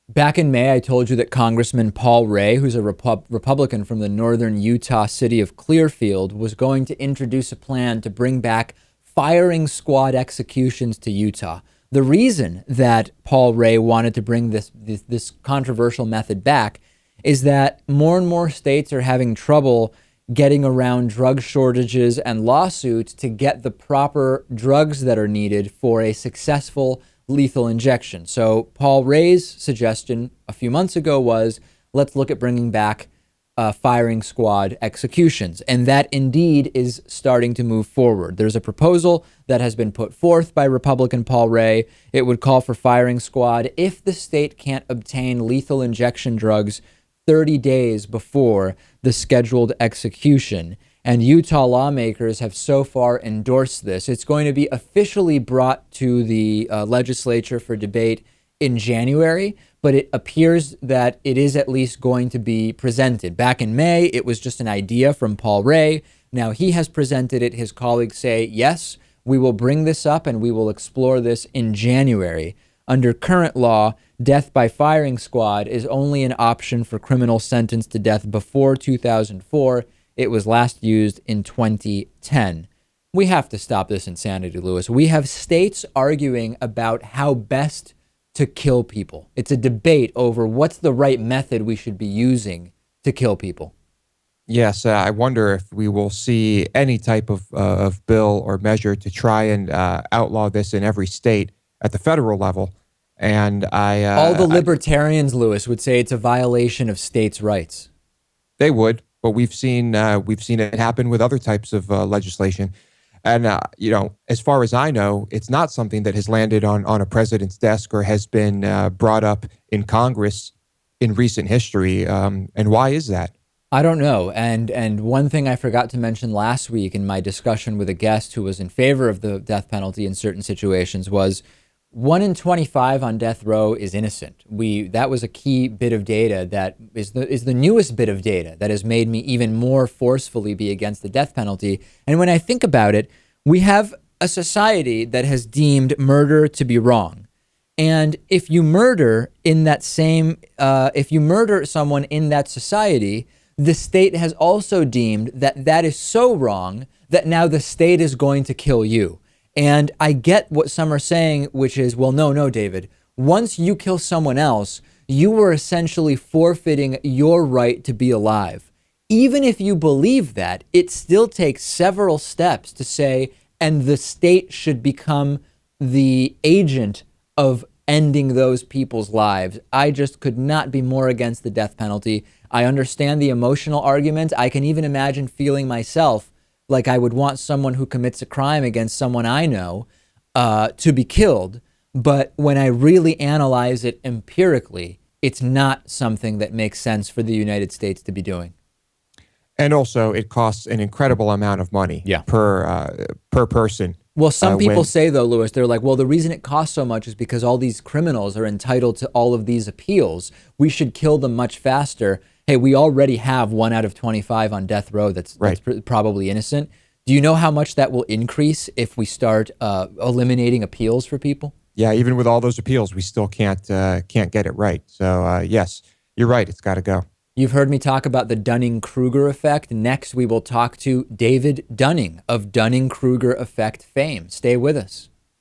Back in May, I told you that Congressman Paul Ray, who's a Republican from the northern Utah city of Clearfield, was going to introduce a plan to bring back firing squad executions to Utah. The reason that Paul Ray wanted to bring this controversial method back is that more and more states are having trouble getting around drug shortages and lawsuits to get the proper drugs that are needed for a successful lethal injection. So Paul Ray's suggestion a few months ago was, let's look at bringing back firing squad executions. And that indeed is starting to move forward. There's a proposal that has been put forth by Republican Paul Ray. It would call for firing squad if the state can't obtain lethal injection drugs 30 days before the scheduled execution. And Utah lawmakers have so far endorsed this. It's going to be officially brought to the legislature for debate in January, but it appears that it is at least going to be presented. Back in May, it was just an idea from Paul Ray. Now he has presented it. His colleagues say, yes, we will bring this up and we will explore this in January. Under current law, death by firing squad is only an option for criminals sentenced to death before 2004. It was last used in 2010. We have to stop this insanity, Lewis. We have states arguing about how best to kill people. It's a debate over what's the right method we should be using to kill people. Yes, I wonder if we will see any type of bill or measure to try and outlaw this in every state at the federal level. And all the libertarians, Lewis, would say it's a violation of states' rights. They would, but we've seen it happen with other types of legislation. And as far as I know, it's not something that has landed on a president's desk or has been brought up in Congress in recent history. And why is that? I don't know. And one thing I forgot to mention last week in my discussion with a guest who was in favor of the death penalty in certain situations was 1 in 25 on death row is innocent. That was a key bit of data that is the newest bit of data that has made me even more forcefully be against the death penalty. And when I think about it, we have a society that has deemed murder to be wrong. And if you murder if you murder someone in that society, the state has also deemed that that is so wrong that now the state is going to kill you. And I get what some are saying, which is, well, no, David. Once you kill someone else, you were essentially forfeiting your right to be alive. Even if you believe that, it still takes several steps to say, and the state should become the agent of ending those people's lives. I just could not be more against the death penalty. I understand the emotional argument. I can even imagine feeling myself like I would want someone who commits a crime against someone I know to be killed. But when I really analyze it empirically, it's not something that makes sense for the United States to be doing. And also, it costs an incredible amount of money per person. Well, some people say, though, Lewis, they're like, well, the reason it costs so much is because all these criminals are entitled to all of these appeals. We should kill them much faster. Hey, we already have 1 out of 25 on death row that's probably innocent. Do you know how much that will increase if we start eliminating appeals for people? Yeah, even with all those appeals, we still can't get it right. So, yes, you're right. It's got to go. You've heard me talk about the Dunning-Kruger effect. Next, we will talk to David Dunning of Dunning-Kruger effect fame. Stay with us.